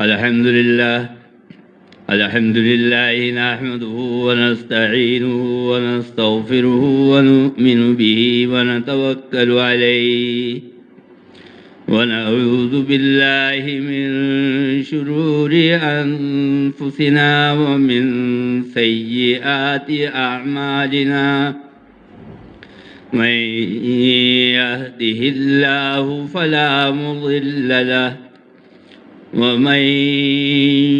الحمد لله نحمده ونستعينه ونستغفره ونؤمن به ونتوكل عليه ونعوذ بالله من شرور أنفسنا ومن سيئات أعمالنا من يهده الله فلا مضل له ومن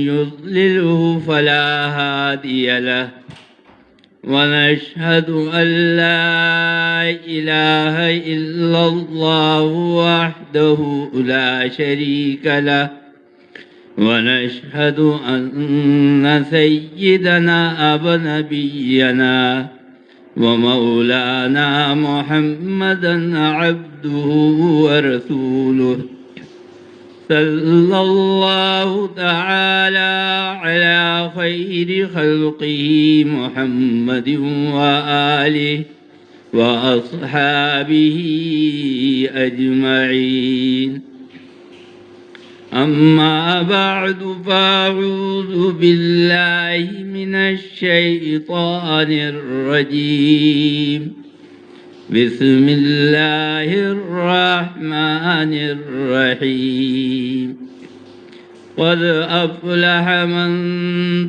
يضلله فلا هادي له ونشهد أن لا إله إلا الله وحده لا شريك له ونشهد أن سيدنا ونبينا ومولانا محمدا عبده ورسوله صلى الله تعالى على خير خلقه محمد وآله وأصحابه أجمعين أما بعد فأعوذ بالله من الشيطان الرجيم بسم الله الرحمن الرحيم قد أفلح من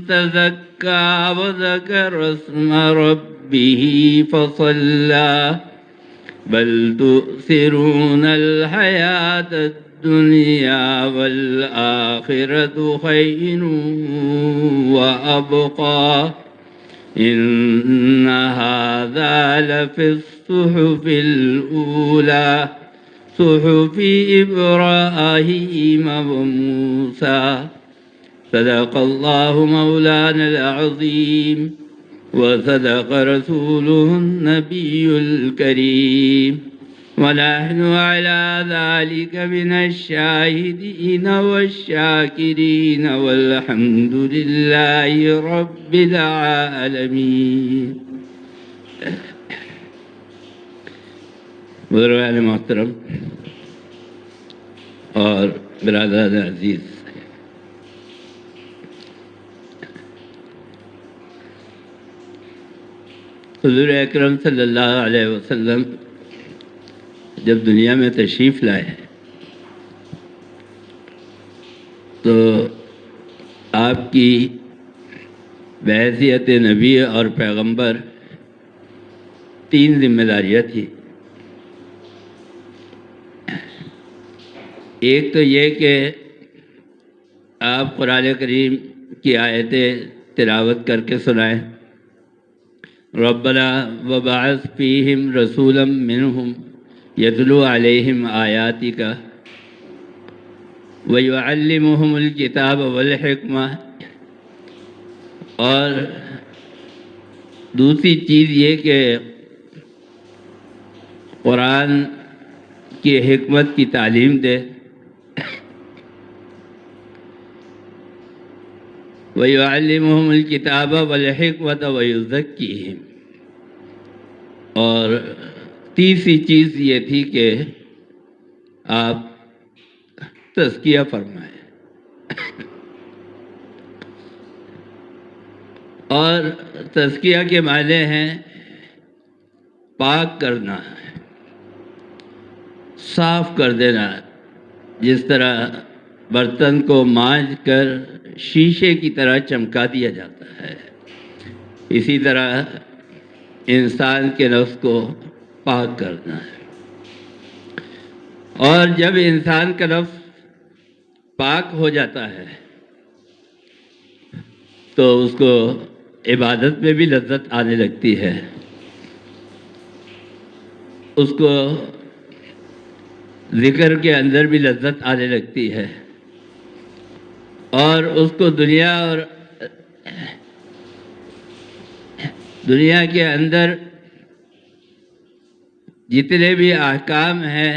تزكى وذكر اسم ربه فصلى بل تؤثرون الحياة الدنيا والآخرة خير وأبقى إن هذا لفي الصحف الأولى صحف إبراهيم وموسى صدق الله مولانا العظيم وصدق رسوله النبي الكريم ونحن على ذلك من الشاهدين والشاكرين والحمد لله رب العالمين. بزرگان محترم اور برادران عزیز، حضور اکرم صلی اللہ علیہ وسلم جب دنیا میں تشریف لائے تو آپ کی بحیثیت نبی اور پیغمبر 3 ذمہ داریاں تھیں. ایک تو یہ کہ آپ قرآن کریم کی آیتیں تلاوت کر کے سنائیں. ربنا وبعث فیہم رسولا منہم یتلو علیہم آیاتک ویعلمہم الکتاب والحکمہ. اور دوسری چیز یہ کہ قرآن کی حکمت کی تعلیم دے. وَيُعَلِّمُهُمُ الْكِتَابَ وَالْحِكْمَةَ وَيُزَكِّيهِمْ. اور تیسری چیز یہ تھی کہ آپ تزکیہ فرمائیں. اور تزکیہ کے معنی ہیں پاک کرنا، صاف کر دینا. جس طرح برتن کو مانج کر شیشے کی طرح چمکا دیا جاتا ہے، اسی طرح انسان کے نفس کو پاک کرنا ہے. اور جب انسان کا نفس پاک ہو جاتا ہے تو اس کو عبادت میں بھی لذت آنے لگتی ہے، اس کو ذکر کے اندر بھی لذت آنے لگتی ہے، اور اس کو دنیا کے اندر جتنے بھی احکام ہیں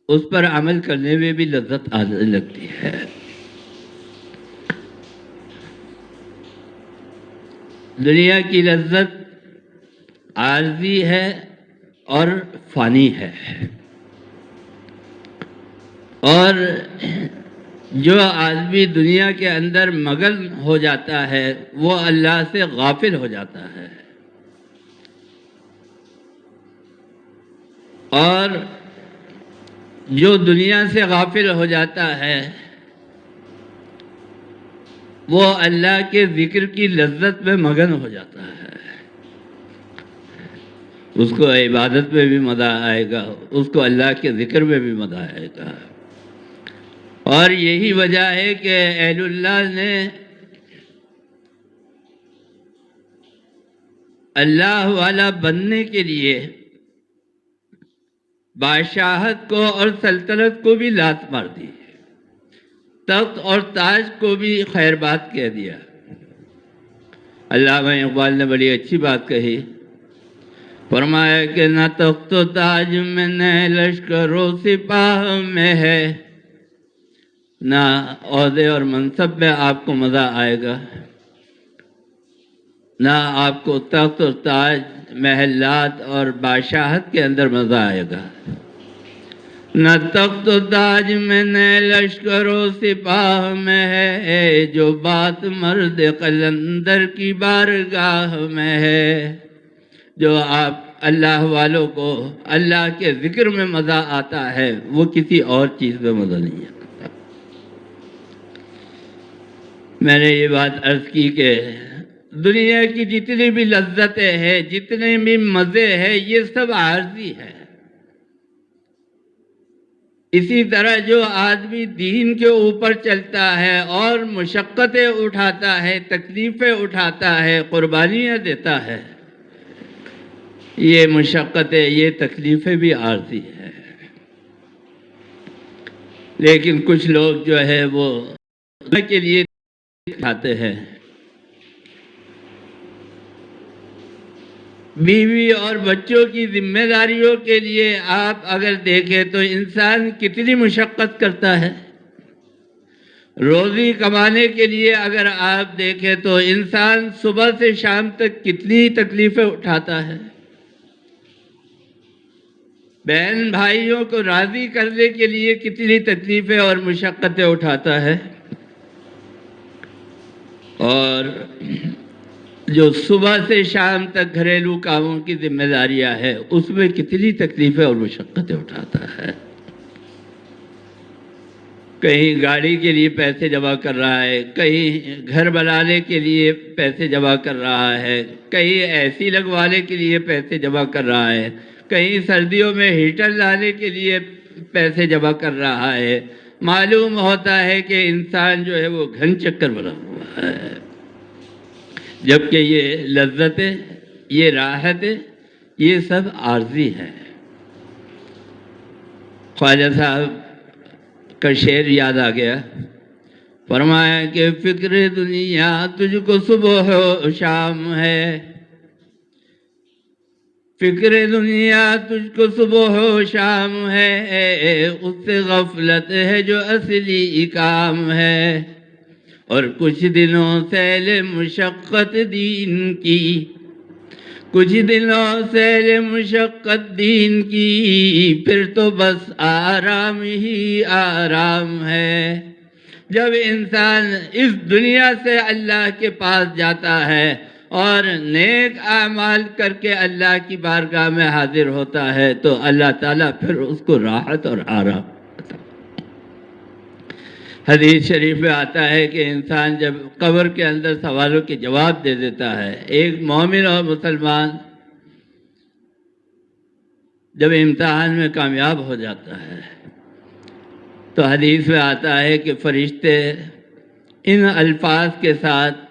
اس پر عمل کرنے میں بھی لذت آنے لگتی ہے. دنیا کی لذت عارضی ہے اور فانی ہے، اور جو آدمی دنیا کے اندر مگن ہو جاتا ہے وہ اللہ سے غافل ہو جاتا ہے، اور جو دنیا سے غافل ہو جاتا ہے وہ اللہ کے ذکر کی لذت میں مگن ہو جاتا ہے، اس کو عبادت میں بھی مزہ آئے گا، اس کو اللہ کے ذکر میں بھی مزہ آئے گا۔ اور یہی وجہ ہے کہ اہل اللہ نے اللہ والا بننے کے لیے بادشاہت کو اور سلطنت کو بھی لات مار دی، تخت اور تاج کو بھی خیر بات کہہ دیا۔ علامہ اقبال نے بڑی اچھی بات کہی، فرمایا کہ نہ تخت و تاج میں نہ لشکر و سپاہ میں ہے، نہ عہدے اور منصب میں آپ کو مزہ آئے گا، نہ آپ کو تخت و تاج، محلات اور بادشاہت کے اندر مزہ آئے گا۔ نہ تخت و تاج میں نہ لشکر و سپاہ میں ہے، جو بات مرد قلندر کی بارگاہ میں ہے۔ جو آپ اللہ والوں کو اللہ کے ذکر میں مزہ آتا ہے وہ کسی اور چیز میں مزہ نہیں آتا۔ میں نے یہ بات عرض کی کہ دنیا کی جتنی بھی لذتیں ہیں، جتنے بھی مزے ہیں، یہ سب عارضی ہے۔ اسی طرح جو آدمی دین کے اوپر چلتا ہے اور مشقتیں اٹھاتا ہے، تکلیفیں اٹھاتا ہے، قربانیاں دیتا ہے، یہ مشقتیں، یہ تکلیفیں بھی عارضی ہیں۔ لیکن کچھ لوگ جو ہے وہ اللہ کے لیے کھاتے ہیں۔ بیوی اور بچوں کی ذمہ داریوں کے لیے آپ اگر دیکھیں تو انسان کتنی مشقت کرتا ہے۔ روزی کمانے کے لیے اگر آپ دیکھیں تو انسان صبح سے شام تک کتنی تکلیفیں اٹھاتا ہے۔ بہن بھائیوں کو راضی کرنے کے لیے کتنی تکلیفیں اور مشقتیں اٹھاتا ہے، اور جو صبح سے شام تک گھریلو کاموں کی ذمہ داریاں ہیں اس میں کتنی تکلیفیں اور مشقتیں اٹھاتا ہے۔ کہیں گاڑی کے لیے پیسے جمع کر رہا ہے، کہیں گھر بنانے کے لیے پیسے جمع کر رہا ہے، کہیں اے سی لگوانے کے لیے پیسے جمع کر رہا ہے، کہیں سردیوں میں ہیٹر لانے کے لیے پیسے جمع کر رہا ہے۔ معلوم ہوتا ہے کہ انسان جو ہے وہ گھن چکر بنا ہوا ہے، جبکہ یہ لذتیں، یہ راحتیں، یہ سب عارضی ہیں۔ خواجہ صاحب کا شعر یاد آ گیا، فرمایا کہ فکر دنیا تجھ کو صبح و شام ہے، فکر دنیا تجھ کو صبح و شام ہے، اس سے غفلت ہے جو اصلی کام ہے، اور کچھ دنوں سیل مشقت دین کی، کچھ دنوں سیل مشقت دین کی، پھر تو بس آرام ہی آرام ہے۔ جب انسان اس دنیا سے اللہ کے پاس جاتا ہے اور نیک اعمال کر کے اللہ کی بارگاہ میں حاضر ہوتا ہے تو اللہ تعالیٰ پھر اس کو راحت اور آرام دیتا ہے۔ حدیث شریف میں آتا ہے کہ انسان جب قبر کے اندر سوالوں کے جواب دے دیتا ہے، ایک مومن اور مسلمان جب امتحان میں کامیاب ہو جاتا ہے تو حدیث میں آتا ہے کہ فرشتے ان الفاظ کے ساتھ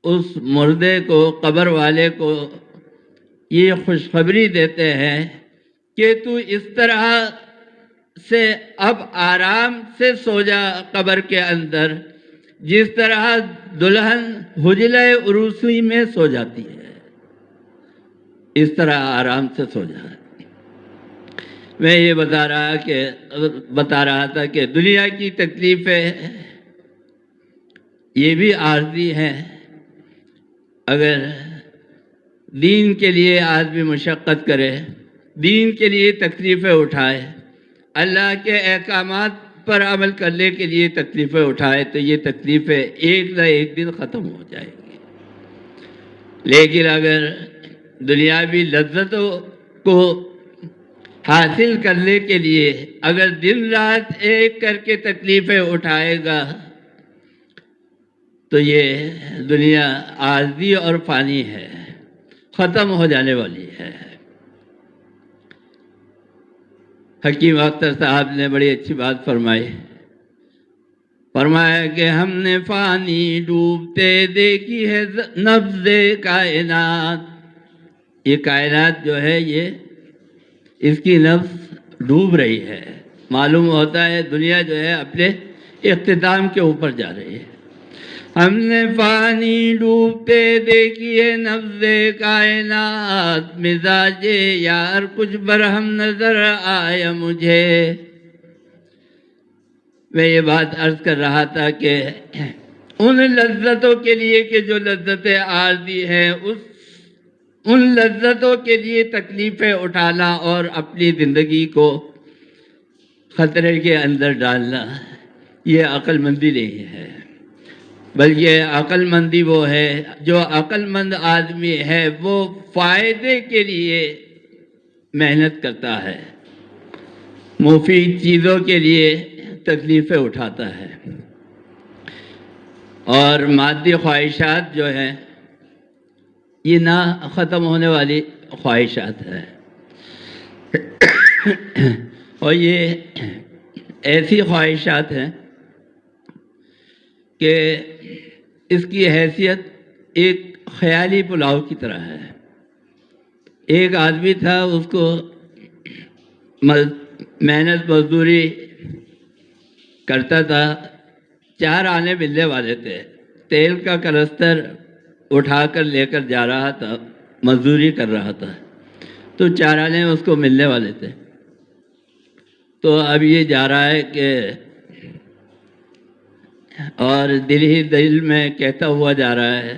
اس مردے کو، قبر والے کو یہ خوشخبری دیتے ہیں کہ تو اس طرح سے اب آرام سے سو جا قبر کے اندر جس طرح دلہن حجلہ عروسی میں سو جاتی ہے، اس طرح آرام سے سو جا۔ میں یہ بتا رہا تھا کہ دنیا کی تکلیفیں یہ بھی عارضی ہیں۔ اگر دین کے لیے آدمی مشقت کرے، دین کے لیے تکلیفیں اٹھائے، اللہ کے احکامات پر عمل کرنے کے لیے تکلیفیں اٹھائے تو یہ تکلیفیں ایک نہ ایک دن ختم ہو جائیں گی، لیکن اگر دنیاوی لذتوں کو حاصل کرنے کے لیے اگر دن رات ایک کر کے تکلیفیں اٹھائے گا تو یہ دنیا عارضی اور فانی ہے، ختم ہو جانے والی ہے۔ حکیم اختر صاحب نے بڑی اچھی بات فرمایا کہ ہم نے فانی ڈوبتے دیکھی ہے نبض کائنات، یہ کائنات جو ہے یہ اس کی نبض ڈوب رہی ہے، معلوم ہوتا ہے دنیا جو ہے اپنے اختتام کے اوپر جا رہی ہے۔ ہم نے فانی ڈوبتے دیکھی ہے نبض کائنات، مزاج یار کچھ برہم نظر آیا مجھے۔ میں یہ بات عرض کر رہا تھا کہ ان لذتوں کے لیے کہ جو لذتیں عارضی ہیں، ان لذتوں کے لیے تکلیفیں اٹھانا اور اپنی زندگی کو خطرے کے اندر ڈالنا یہ عقل مندی نہیں ہے، بلکہ عقل مندی وہ ہے جو عقل مند آدمی ہے وہ فائدے کے لیے محنت کرتا ہے، مفید چیزوں کے لیے تکلیفیں اٹھاتا ہے، اور مادی خواہشات جو ہیں یہ نہ ختم ہونے والی خواہشات ہیں، اور یہ ایسی خواہشات ہیں کہ اس کی حیثیت ایک خیالی پلاؤ کی طرح ہے۔ ایک آدمی تھا، اس کو محنت مزدوری کرتا تھا، 4 آنے ملنے والے تھے، تیل کا کنستر اٹھا کر لے کر جا رہا تھا، مزدوری کر رہا تھا، تو 4 آنے اس کو ملنے والے تھے۔ تو اب یہ جا رہا ہے کہ اور دل ہی دل میں کہتا ہوا جا رہا ہے،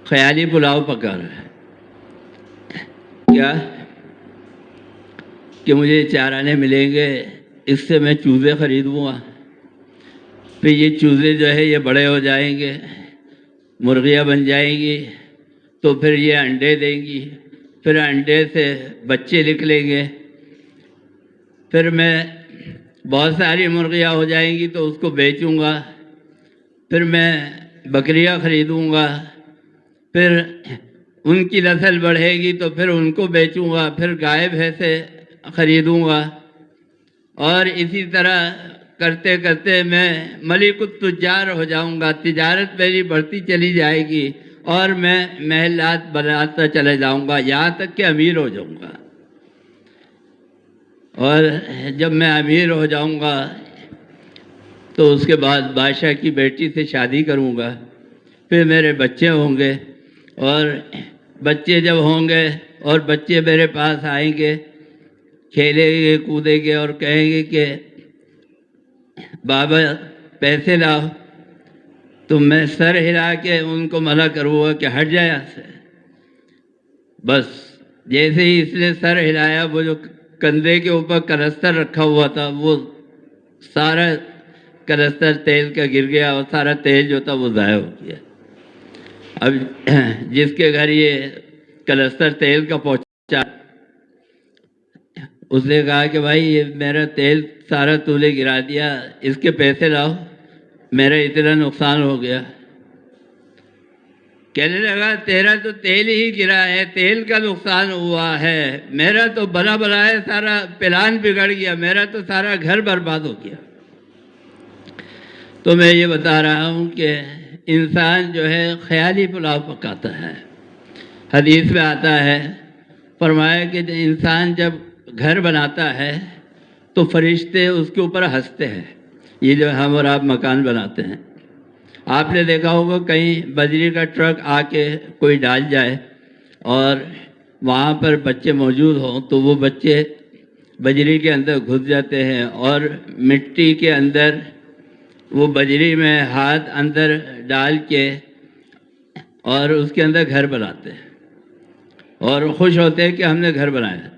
خیالی پلاؤ پکا رہا ہے کیا کہ مجھے 4 آنے ملیں گے، اس سے میں چوزے خریدوں گا، پھر یہ چوزے جو ہے یہ بڑے ہو جائیں گے، مرغیاں بن جائیں گی، تو پھر یہ انڈے دیں گی، پھر انڈے سے بچے نکلیں گے، پھر میں بہت ساری مرغیاں ہو جائیں گی تو اس کو بیچوں گا، پھر میں بکریاں خریدوں گا، پھر ان کی نسل بڑھے گی تو پھر ان کو بیچوں گا، پھر گائے بھینسیں خریدوں گا، اور اسی طرح کرتے کرتے میں ملک التجار ہو جاؤں گا، تجارت میری بڑھتی چلی جائے گی اور میں محلات بناتا چلے جاؤں گا یہاں تک کہ امیر ہو جاؤں گا، اور جب میں امیر ہو جاؤں گا تو اس کے بعد بادشاہ کی بیٹی سے شادی کروں گا، پھر میرے بچے ہوں گے، اور بچے جب ہوں گے اور بچے میرے پاس آئیں گے، کھیلیں گے کودیں گے اور کہیں گے کہ بابا پیسے لاؤ، تو میں سر ہلا کے ان کو منع کروں گا کہ ہٹ جائے یہاں سے۔ بس جیسے ہی اس نے سر ہلایا، وہ جو کندھے کے اوپر کنستر رکھا ہوا تھا وہ سارا کنستر تیل کا گر گیا، اور سارا تیل جو تھا وہ ضائع ہو گیا۔ اب جس کے گھر یہ کنستر تیل کا پہنچا، اس نے کہا کہ بھائی یہ میرا تیل سارا تو نے گرا دیا، اس کے پیسے لاؤ، میرا اتنا نقصان ہو گیا۔ کہنے لگا تیرا تو تیل ہی گرا ہے، تیل کا نقصان ہوا ہے، میرا تو بنا بنایا سارا پلان بگڑ گیا، میرا تو سارا گھر برباد ہو گیا۔ تو میں یہ بتا رہا ہوں کہ انسان جو ہے خیالی پلاؤ پکاتا ہے۔ حدیث میں آتا ہے، فرمایا کہ انسان جب گھر بناتا ہے تو فرشتے اس کے اوپر ہنستے ہیں، یہ جو ہم اور آپ مکان بناتے ہیں۔ آپ نے دیکھا ہوگا کہیں بجری کا ٹرک آ کے کوئی ڈال جائے اور وہاں پر بچے موجود ہوں تو وہ بچے بجری کے اندر گھس جاتے ہیں اور مٹی کے اندر وہ بجری میں ہاتھ اندر ڈال کے اور اس کے اندر گھر بناتے ہیں اور خوش ہوتے ہیں کہ ہم نے گھر بنایا۔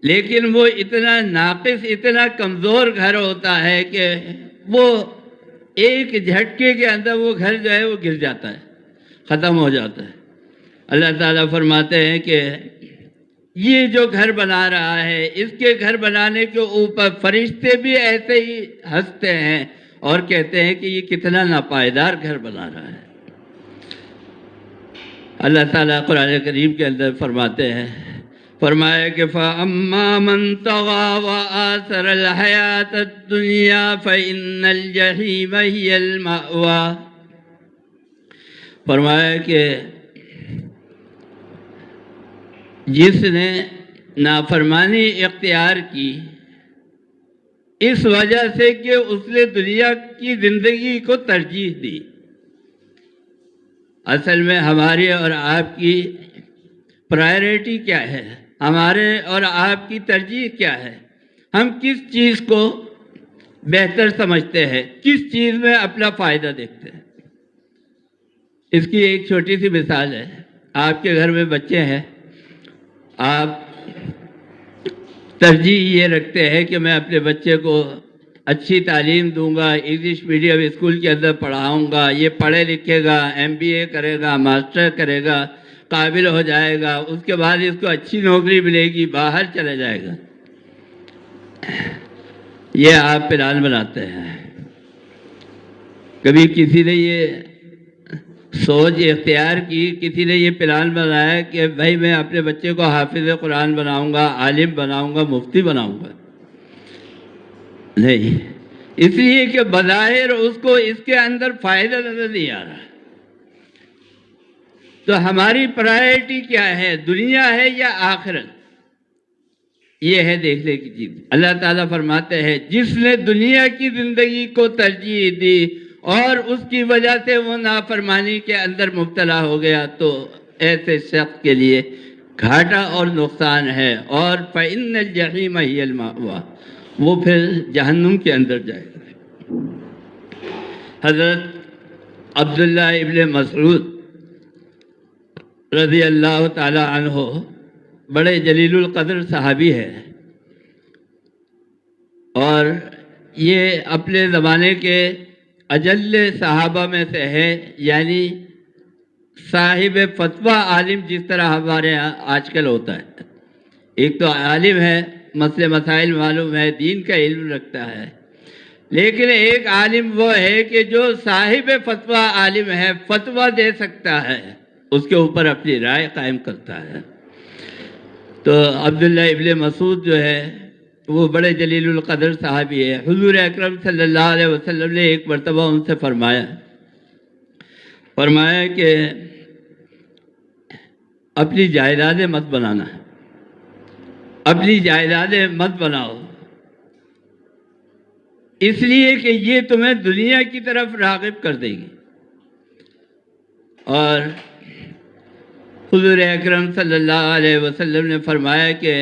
لیکن وہ اتنا ناقص، اتنا کمزور گھر ہوتا ہے کہ وہ ایک جھٹکے کے اندر وہ گھر جو ہے وہ گر جاتا ہے، ختم ہو جاتا ہے۔ اللہ تعالیٰ فرماتے ہیں کہ یہ جو گھر بنا رہا ہے، اس کے گھر بنانے کے اوپر فرشتے بھی ایسے ہی ہنستے ہیں اور کہتے ہیں کہ یہ کتنا ناپائیدار گھر بنا رہا ہے۔ اللہ تعالیٰ قرآن کریم کے اندر فرماتے ہیں، فرمایا کہ فَأَمَّا مَن طَغَىٰ وَآثَرَ الْحَيَاةَ الدُّنْيَا فَإِنَّ الْجَحِيمَ هِيَ الْمَأْوَىٰ۔ فرمایا کہ جس نے نافرمانی اختیار کی اس وجہ سے کہ اس نے دنیا کی زندگی کو ترجیح دی۔ اصل میں ہماری اور آپ کی پرائرٹی کیا ہے؟ ہمارے اور آپ کی ترجیح کیا ہے؟ ہم کس چیز کو بہتر سمجھتے ہیں؟ کس چیز میں اپنا فائدہ دیکھتے ہیں؟ اس کی ایک چھوٹی سی مثال ہے۔ آپ کے گھر میں بچے ہیں، آپ ترجیح یہ رکھتے ہیں کہ میں اپنے بچے کو اچھی تعلیم دوں گا، انگلش میڈیم اسکول کے اندر پڑھاؤں گا، یہ پڑھے لکھے گا، MBA کرے گا، ماسٹر کرے گا، قابل ہو جائے گا، اس کے بعد اس کو اچھی نوکری ملے گی، باہر چلا جائے گا۔ یہ آپ پلان بناتے ہیں۔ کبھی کسی نے یہ سوچ اختیار کی، کسی نے یہ پلان بنایا کہ بھائی میں اپنے بچے کو حافظ قرآن بناؤں گا، عالم بناؤں گا، مفتی بناؤں گا؟ نہیں، اس لیے کہ بظاہر اس کو اس کے اندر فائدہ نظر نہیں آ رہا۔ تو ہماری پرائرٹی کیا ہے؟ دنیا ہے یا آخرت؟ یہ ہے دیکھنے کی چیز۔ اللہ تعالیٰ فرماتے ہیں جس نے دنیا کی زندگی کو ترجیح دی اور اس کی وجہ سے وہ نافرمانی کے اندر مبتلا ہو گیا تو ایسے شخص کے لیے گھاٹا اور نقصان ہے، اور فَإِنَّ الْجَحِيمَ هِيَ الْمَأْوَىٰ، وہ پھر جہنم کے اندر جائے گا۔ حضرت عبداللہ ابن مسعود رضی اللہ تعالی عنہ بڑے جلیل القدر صحابی ہے، اور یہ اپنے زمانے کے اجل صحابہ میں سے ہے، یعنی صاحب فتویٰ عالم، جس طرح ہمارے یہاں آج کل ہوتا ہے۔ ایک تو عالم ہے، مسئلے مسائل معلوم ہے، دین کا علم رکھتا ہے، لیکن ایک عالم وہ ہے کہ جو صاحب فتویٰ عالم ہے، فتویٰ دے سکتا ہے، اس کے اوپر اپنی رائے قائم کرتا ہے۔ تو عبداللہ ابن مسعود جو ہے وہ بڑے جلیل القدر صحابی ہے۔ حضور اکرم صلی اللہ علیہ وسلم نے ایک مرتبہ ان سے فرمایا کہ اپنی جائیدادیں مت بنانا، اپنی جائیدادیں مت بناؤ، اس لیے کہ یہ تمہیں دنیا کی طرف راغب کر دے گی۔ اور حضور اکرم صلی اللہ علیہ وسلم نے فرمایا کہ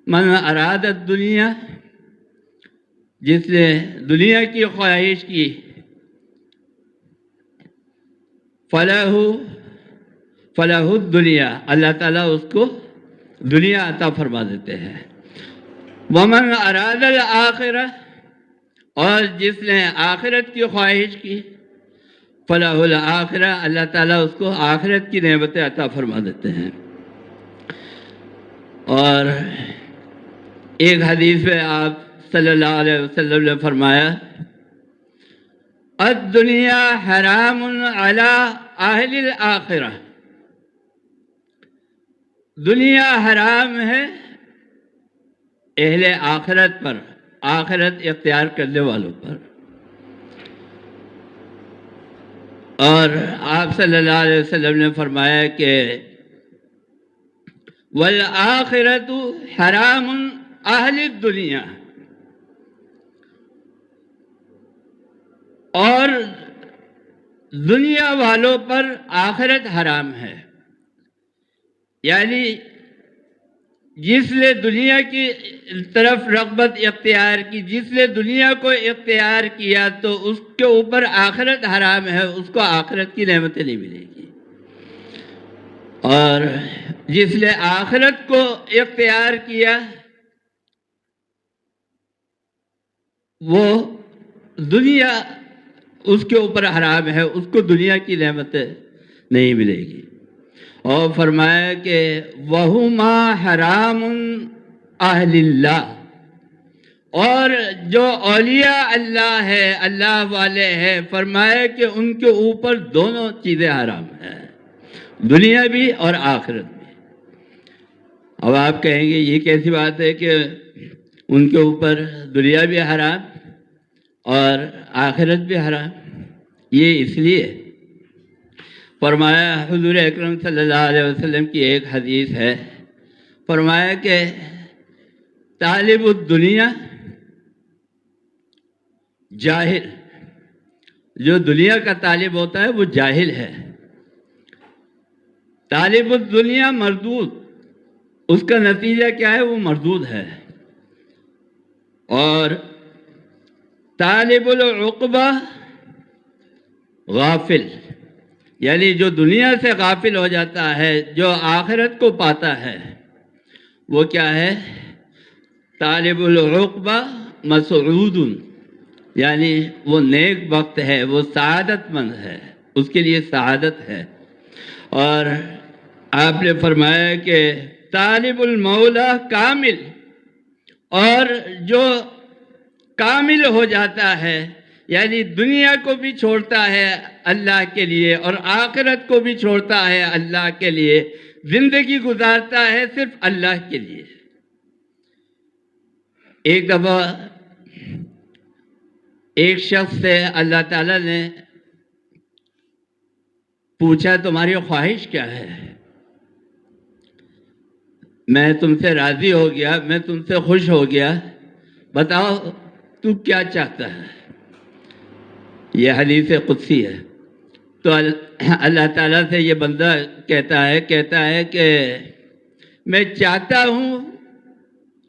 من اراد الدنیا، جس نے دنیا کی خواہش کی، فلاح الدنیا، اللہ تعالیٰ اس کو دنیا عطا فرما دیتے ہیں۔ ومن اراد الآخرہ، اور جس نے آخرت کی خواہش کی، فلاح الآخرہ، اللہ تعالیٰ اس کو آخرت کی نعمتیں عطا فرما دیتے ہیں۔ اور ایک حدیث میں آپ صلی اللہ علیہ وسلم نے فرمایا الدنیا حرام علی اہل الآخرہ، دنیا حرام ہے اہل آخرت پر، آخرت اختیار کرنے والوں پر۔ اور آپ صلی اللہ علیہ وسلم نے فرمایا کہ والآخرۃ حرام اہل الدنیا، اور دنیا والوں پر آخرت حرام ہے۔ یعنی جس نے دنیا کی طرف رغبت اختیار کی، جس نے دنیا کو اختیار کیا تو اس کے اوپر آخرت حرام ہے، اس کو آخرت کی نعمتیں نہیں ملے گی۔ اور جس نے آخرت کو اختیار کیا وہ دنیا اس کے اوپر حرام ہے، اس کو دنیا کی نعمتیں نہیں ملے گی۔ اور فرمایا کہ وَهُمَا حَرَامٌ أَهْلِ اللَّهِ، اور جو اولیاء اللہ ہے، اللہ والے ہیں، فرمایا کہ ان کے اوپر دونوں چیزیں حرام ہیں، دنیا بھی اور آخرت بھی۔ اب آپ کہیں گے یہ کیسی بات ہے کہ ان کے اوپر دنیا بھی حرام اور آخرت بھی حرام؟ یہ اس لیے فرمایا، حضور اکرم صلی اللہ علیہ وسلم کی ایک حدیث ہے، فرمایا کہ طالب الدنیا جاہل، جو دنیا کا طالب ہوتا ہے وہ جاہل ہے۔ طالب الدنیا مردود، اس کا نتیجہ کیا ہے؟ وہ مردود ہے۔ اور طالب العقبہ غافل، یعنی جو دنیا سے غافل ہو جاتا ہے، جو آخرت کو پاتا ہے، وہ کیا ہے؟ طالب العقبہ مسعود، یعنی وہ نیک بخت ہے، وہ سعادت مند ہے، اس کے لیے سعادت ہے۔ اور آپ نے فرمایا کہ طالب المولا کامل، اور جو کامل ہو جاتا ہے، یعنی دنیا کو بھی چھوڑتا ہے اللہ کے لیے اور آخرت کو بھی چھوڑتا ہے اللہ کے لیے، زندگی گزارتا ہے صرف اللہ کے لیے۔ ایک دفعہ ایک شخص سے اللہ تعالیٰ نے پوچھا تمہاری خواہش کیا ہے؟ میں تم سے راضی ہو گیا، میں تم سے خوش ہو گیا، بتاؤ تو کیا چاہتا ہے؟ یہ حدیث قدسی ہے۔ تو اللہ تعالیٰ سے یہ بندہ کہتا ہے کہ میں چاہتا ہوں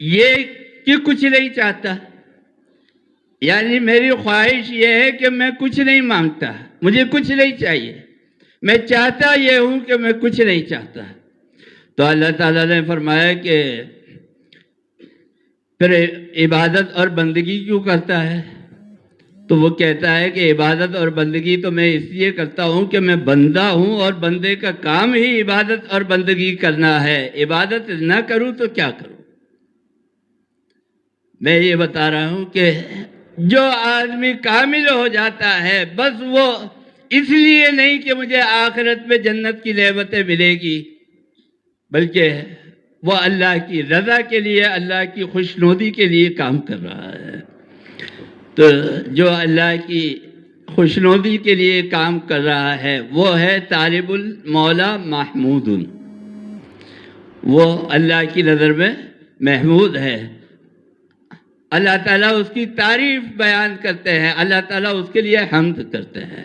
یہ کہ کچھ نہیں چاہتا، یعنی میری خواہش یہ ہے کہ میں کچھ نہیں مانگتا، مجھے کچھ نہیں چاہیے، میں چاہتا یہ ہوں کہ میں کچھ نہیں چاہتا۔ تو اللہ تعالیٰ نے فرمایا کہ پھر عبادت اور بندگی کیوں کرتا ہے؟ تو وہ کہتا ہے کہ عبادت اور بندگی تو میں اس لیے کرتا ہوں کہ میں بندہ ہوں اور بندے کا کام ہی عبادت اور بندگی کرنا ہے، عبادت نہ کروں تو کیا کروں؟ میں یہ بتا رہا ہوں کہ جو آدمی کامل ہو جاتا ہے، بس وہ اس لیے نہیں کہ مجھے آخرت میں جنت کی نعمتیں ملے گی، بلکہ وہ اللہ کی رضا کے لیے، اللہ کی خوشنودی کے لیے کام کر رہا ہے۔ تو جو اللہ کی خوشنودی کے لیے کام کر رہا ہے وہ ہے طالب المولا محمود، وہ اللہ کی نظر میں محمود ہے۔ اللہ تعالیٰ اس کی تعریف بیان کرتے ہیں، اللہ تعالیٰ اس کے لیے حمد کرتے ہیں۔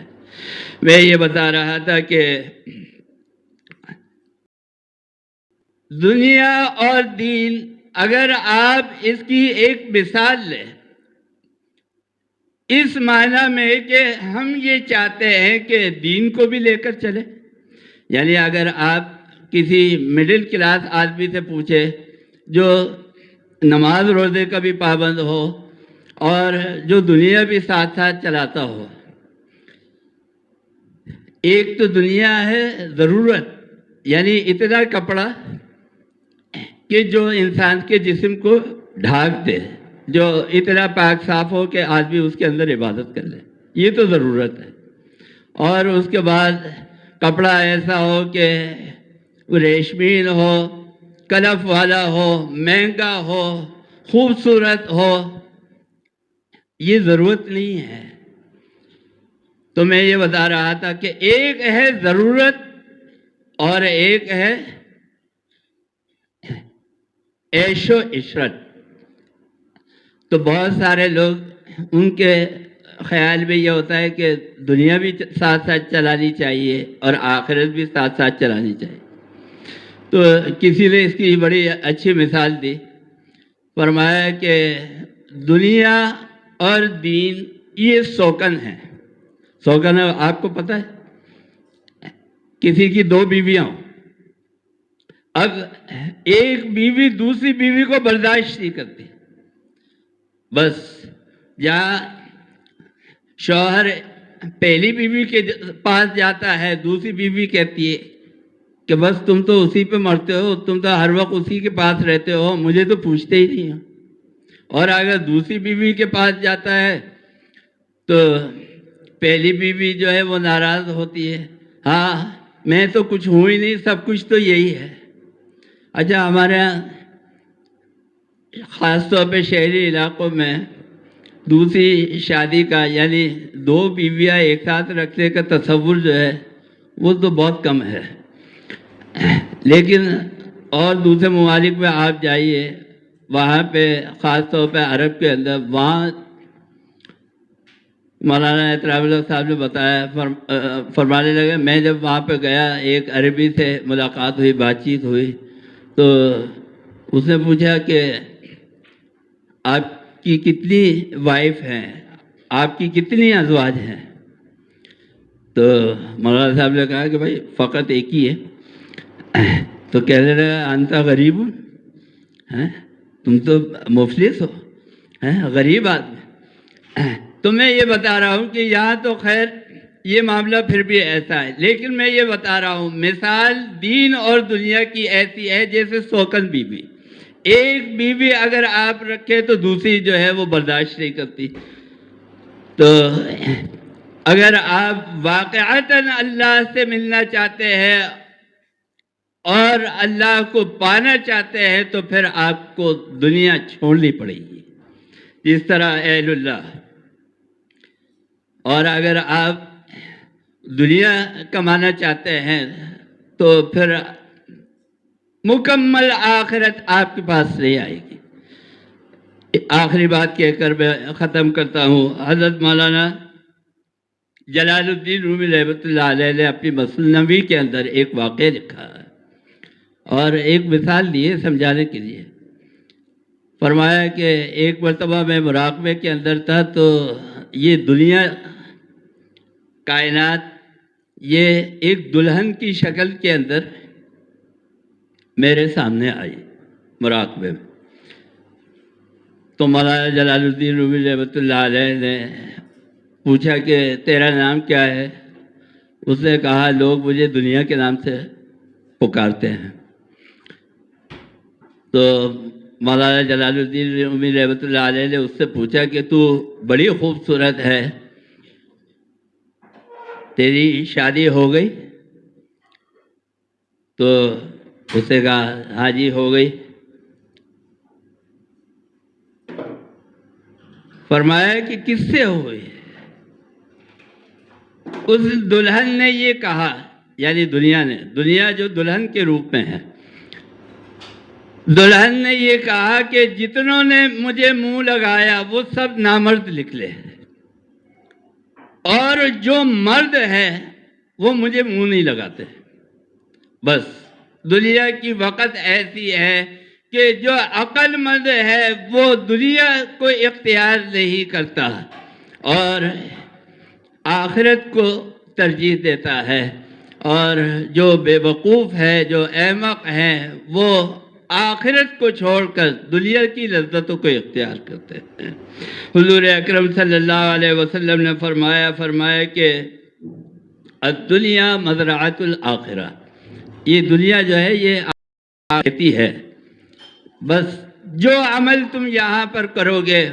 میں یہ بتا رہا تھا کہ دنیا اور دین، اگر آپ اس کی ایک مثال لیں، اس معنی میں کہ ہم یہ چاہتے ہیں کہ دین کو بھی لے کر چلیں، یعنی اگر آپ کسی مڈل کلاس آدمی سے پوچھے جو نماز روزے کا بھی پابند ہو اور جو دنیا بھی ساتھ ساتھ چلاتا ہو، ایک تو دنیا ہے ضرورت، یعنی اتنا کپڑا کہ جو انسان کے جسم کو ڈھانک دے، جو اتنا پاک صاف ہو کہ آدمی اس کے اندر عبادت کر لے، یہ تو ضرورت ہے۔ اور اس کے بعد کپڑا ایسا ہو کہ ریشمین ہو، کلف والا ہو، مہنگا ہو، خوبصورت ہو، یہ ضرورت نہیں ہے۔ تو میں یہ بتا رہا تھا کہ ایک ہے ضرورت اور ایک ہے عیش و عشرت۔ تو بہت سارے لوگ، ان کے خیال میں یہ ہوتا ہے کہ دنیا بھی ساتھ ساتھ چلانی چاہیے اور آخرت بھی ساتھ ساتھ چلانی چاہیے۔ تو کسی نے اس کی بڑی اچھی مثال دی، فرمایا کہ دنیا اور دین یہ سوکن ہے۔ سوکن آپ کو پتہ ہے؟ کسی کی دو بیویاں ہوں اب ایک بیوی دوسری بیوی کو برداشت نہیں کرتی، بس جہاں شوہر پہلی بیوی کے پاس جاتا ہے، دوسری بیوی کہتی ہے کہ بس تم تو اسی پہ مرتے ہو، تم تو ہر وقت اسی کے پاس رہتے ہو، مجھے تو پوچھتے ہی نہیں ہو۔ اور اگر دوسری بیوی کے پاس جاتا ہے تو پہلی بیوی جو ہے وہ ناراض ہوتی ہے، ہاں میں تو کچھ ہوں ہی نہیں، سب کچھ تو یہی ہے۔ اچھا، ہمارے یہاں خاص طور پہ شہری علاقوں میں دوسری شادی کا یعنی دو بیویاں ایک ساتھ رکھنے کا تصور جو ہے وہ تو بہت کم ہے، لیکن اور دوسرے ممالک میں آپ جائیے، وہاں پہ خاص طور پہ عرب کے اندر، وہاں مولانا اعتراف اللہ صاحب نے بتایا، فرمانے لگے میں جب وہاں پہ گیا، ایک عربی سے ملاقات ہوئی، بات چیت ہوئی، تو اس نے پوچھا کہ آپ کی کتنی وائف ہیں، آپ کی کتنی ازواج ہیں؟ تو مولانا صاحب نے کہا کہ بھائی فقط ایک ہی ہے۔ تو کہنے لگا انتا غریب، تم تو مفلس ہو، غریب آدمی۔ تو میں یہ بتا رہا ہوں کہ یہاں تو خیر یہ معاملہ پھر بھی ایسا ہے، لیکن میں یہ بتا رہا ہوں مثال دین اور دنیا کی ایسی ہے جیسے سوکن بیوی، ایک بیوی اگر آپ رکھے تو دوسری جو ہے وہ برداشت نہیں کرتی۔ تو اگر آپ واقعتاً اللہ سے ملنا چاہتے ہیں اور اللہ کو پانا چاہتے ہیں تو پھر آپ کو دنیا چھوڑنی پڑے گی، جس طرح اہل اللہ۔ اور اگر آپ دنیا کمانا چاہتے ہیں تو پھر مکمل آخرت آپ کے پاس نہیں آئے گی۔ آخری بات کہہ کر میں ختم کرتا ہوں۔ حضرت مولانا جلال الدین رومی رحمۃ اللہ علیہ نے اپنی مثنوی کے اندر ایک واقعہ لکھا ہے اور ایک مثال دی ہے سمجھانے کے لیے۔ فرمایا کہ ایک مرتبہ میں مراقبے کے اندر تھا تو یہ دنیا، کائنات، یہ ایک دلہن کی شکل کے اندر میرے سامنے آئی مراقبے میں۔ تو مولانا جلال الدین رومی رحمۃ اللہ علیہ نے پوچھا کہ تیرا نام کیا ہے؟ اس نے کہا لوگ مجھے دنیا کے نام سے پکارتے ہیں۔ تو مولانا جلال الدین رومی رحمۃ اللہ علیہ نے اس سے پوچھا کہ تو بڑی خوبصورت ہے، تیری شادی ہو گئی؟ تو اس نے کہا ہاں جی ہو گئی۔ فرمایا کہ کس سے ہوئی؟ اس دلہن نے یہ کہا، یعنی دنیا نے، دنیا جو دلہن کے روپ میں ہے، دلہن نے یہ کہا کہ جتنوں نے مجھے منہ لگایا وہ سب نامرد نکلے، اور جو مرد ہے وہ مجھے منہ نہیں لگاتے۔ بس دنیا کی وقت ایسی ہے کہ جو عقل مند ہے وہ دنیا کو اختیار نہیں کرتا اور آخرت کو ترجیح دیتا ہے، اور جو بے وقوف ہے، جو احمق ہیں، وہ آخرت کو چھوڑ کر دنیا کی لذتوں کو اختیار کرتے ہیں۔ حضور اکرم صلی اللہ علیہ وسلم نے فرمایا کہ الدنیا مزرعۃ الآخرہ، یہ دنیا جو ہے یہ آخرتی ہے، بس جو عمل تم یہاں پر کرو گے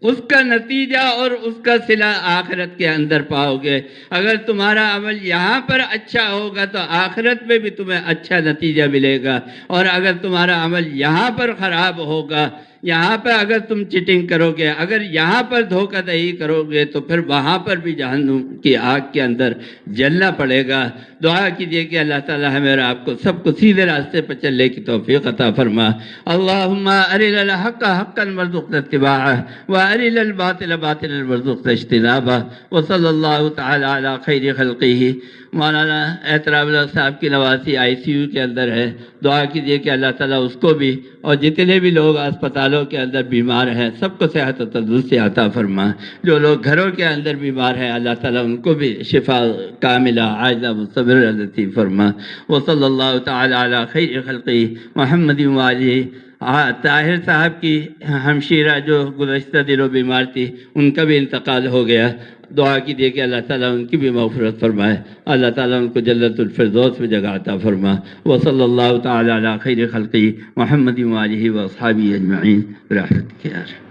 اس کا نتیجہ اور اس کا صلہ آخرت کے اندر پاؤ گے۔ اگر تمہارا عمل یہاں پر اچھا ہوگا تو آخرت میں بھی تمہیں اچھا نتیجہ ملے گا، اور اگر تمہارا عمل یہاں پر خراب ہوگا، یہاں پر اگر تم چیٹنگ کرو گے، اگر یہاں پر دھوکہ دہی کرو گے تو پھر وہاں پر بھی جہنم کی آگ کے اندر جلنا پڑے گا۔ دعا کیجئے کہ اللہ تعالی ہمیں اور آپ کو سب کو سیدھے راستے پر چلنے کی توفیق عطا فرما۔ اللہم ارنا الحق حقا وارزقنا اتباعہ وارنا الباطل باطلا وارزقنا اجتنابہ، وصلی اللہ تعالی علی خیر خلقہ۔ مولانا اعتراف اللہ صاحب کی نواسی ICU کے اندر ہے، دعا کیجئے کہ اللہ تعالیٰ اس کو بھی اور جتنے بھی لوگ اسپتالوں کے اندر بیمار ہیں سب کو صحت و تندرستی عطا فرما۔ جو لوگ گھروں کے اندر بیمار ہیں اللہ تعالیٰ ان کو بھی شفا کاملہ عاجلہ مستمرہ نصیب فرما۔ وصلی اللہ تعالیٰ علی خیر خلقی محمد وآلہ۔ طاہر صاحب کی ہمشیرہ جو گزشتہ دنوں بیمار تھی ان کا بھی انتقال ہو گیا، دعا کیجیے کہ اللہ تعالیٰ ان کی بھی مغفرت فرمائے، اللہ تعالیٰ ان کو جنت الفردوس میں جگہ عطا فرما۔ وصلی اللہ تعالیٰ علی خیر خلقی محمد وآلہ واصحابہ اجمعین برحمتک یا ارحم۔